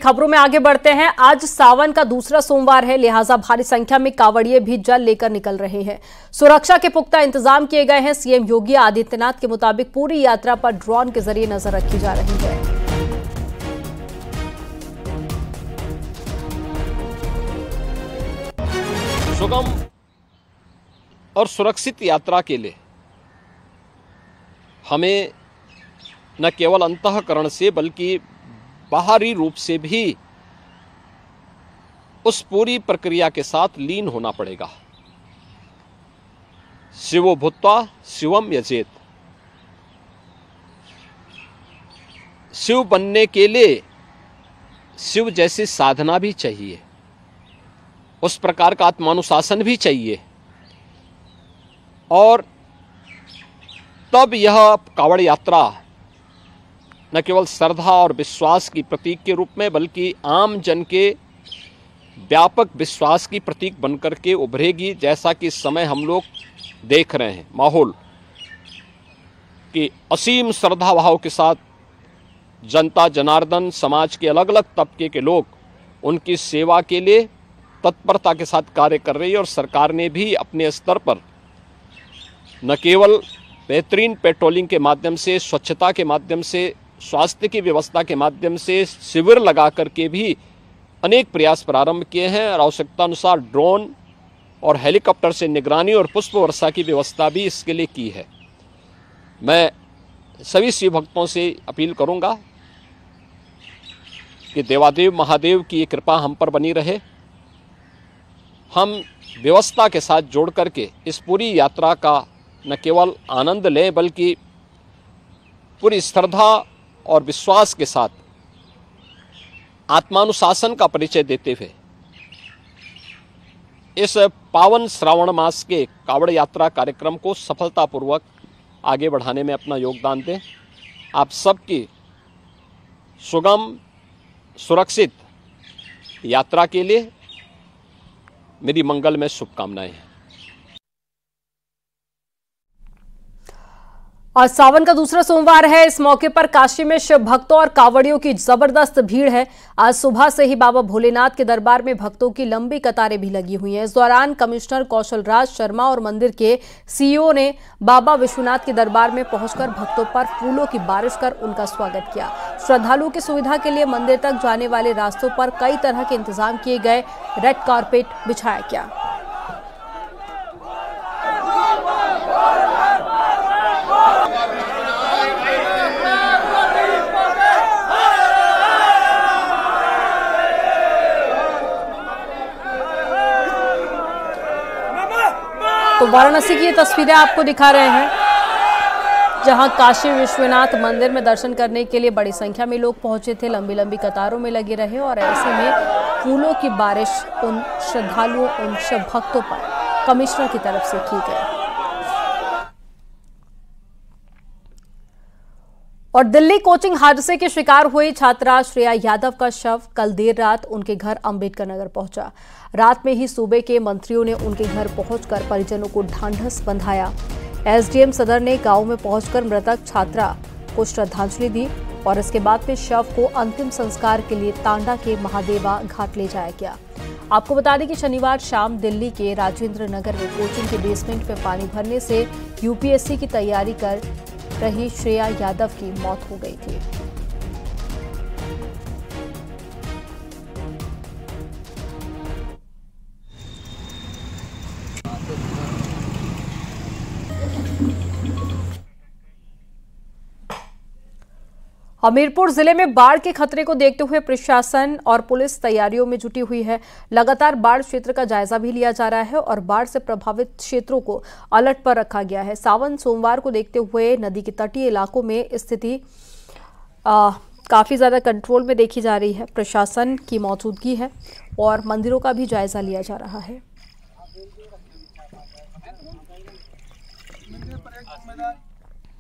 खबरों में आगे बढ़ते हैं। आज सावन का दूसरा सोमवार है, लिहाजा भारी संख्या में कांवड़िए भी जल लेकर निकल रहे हैं। सुरक्षा के पुख्ता इंतजाम किए गए हैं। सीएम योगी आदित्यनाथ के मुताबिक पूरी यात्रा पर ड्रोन के जरिए नजर रखी जा रही है। सुगम और सुरक्षित यात्रा के लिए हमें न केवल अंतःकरण से बल्कि बाहरी रूप से भी उस पूरी प्रक्रिया के साथ लीन होना पड़ेगा। शिवो भूत्वा शिवम यजेत। शिव बनने के लिए शिव जैसी साधना भी चाहिए, उस प्रकार का आत्मानुशासन भी चाहिए, और तब यह कांवड़ यात्रा न केवल श्रद्धा और विश्वास की प्रतीक के रूप में बल्कि आम जन के व्यापक विश्वास की प्रतीक बनकर के उभरेगी। जैसा कि इस समय हम लोग देख रहे हैं माहौल कि असीम श्रद्धा भाव के साथ जनता जनार्दन समाज के अलग अलग तबके के लोग उनकी सेवा के लिए तत्परता के साथ कार्य कर रही है। और सरकार ने भी अपने स्तर पर न केवल बेहतरीन पेट्रोलिंग के माध्यम से, स्वच्छता के माध्यम से, स्वास्थ्य की व्यवस्था के माध्यम से शिविर लगा करके भी अनेक प्रयास प्रारंभ किए हैं। और आवश्यकता अनुसार ड्रोन और हेलीकॉप्टर से निगरानी और पुष्प वर्षा की व्यवस्था भी इसके लिए की है। मैं सभी शिव भक्तों से अपील करूंगा कि देवादेव महादेव की ये कृपा हम पर बनी रहे। हम व्यवस्था के साथ जोड़ करके इस पूरी यात्रा का न केवल आनंद लें बल्कि पूरी श्रद्धा और विश्वास के साथ आत्मानुशासन का परिचय देते हुए इस पावन श्रावण मास के कांवड़ यात्रा कार्यक्रम को सफलतापूर्वक आगे बढ़ाने में अपना योगदान दें। आप सबकी सुगम सुरक्षित यात्रा के लिए मेरी मंगलमय शुभकामनाएं हैं। आज सावन का दूसरा सोमवार है। इस मौके पर काशी में शिव भक्तों और कांवड़ियों की जबरदस्त भीड़ है। आज सुबह से ही बाबा भोलेनाथ के दरबार में भक्तों की लंबी कतारें भी लगी हुई हैं। इस दौरान कमिश्नर कौशल राज शर्मा और मंदिर के सीईओ ने बाबा विश्वनाथ के दरबार में पहुंचकर भक्तों पर फूलों की बारिश कर उनका स्वागत किया। श्रद्धालुओं की सुविधा के लिए मंदिर तक जाने वाले रास्तों पर कई तरह के इंतजाम किए गए। रेड कारपेट बिछाया गया। तो वाराणसी की ये तस्वीरें आपको दिखा रहे हैं, जहां काशी विश्वनाथ मंदिर में दर्शन करने के लिए बड़ी संख्या में लोग पहुंचे थे। लंबी लंबी कतारों में लगे रहे और ऐसे में फूलों की बारिश उन श्रद्धालुओं, उन शिव भक्तों पर कमिश्नर की तरफ से की गई। और दिल्ली कोचिंग हादसे के शिकार हुई छात्रा श्रेया यादव का शव कल देर रात उनके घर अंबेडकर नगर पहुंचा। रात में ही सूबे के मंत्रियों ने उनके घर पहुंचकर परिजनों को ढांढस बंधाया। एसडीएम सदर ने गांव में पहुंचकर मृतक छात्रा को श्रद्धांजलि दी और इसके बाद में शव को अंतिम संस्कार के लिए तांडा के महादेवा घाट ले जाया गया। आपको बता दें कि शनिवार शाम दिल्ली के राजेंद्र नगर में कोचिंग के बेसमेंट में पानी भरने से यूपीएससी की तैयारी कर रही श्रेया यादव की मौत हो गई थी। हमीरपुर जिले में बाढ़ के खतरे को देखते हुए प्रशासन और पुलिस तैयारियों में जुटी हुई है। लगातार बाढ़ क्षेत्र का जायजा भी लिया जा रहा है और बाढ़ से प्रभावित क्षेत्रों को अलर्ट पर रखा गया है। सावन सोमवार को देखते हुए नदी के तटीय इलाकों में स्थिति काफी ज्यादा कंट्रोल में देखी जा रही है। प्रशासन की मौजूदगी है और मंदिरों का भी जायजा लिया जा रहा है।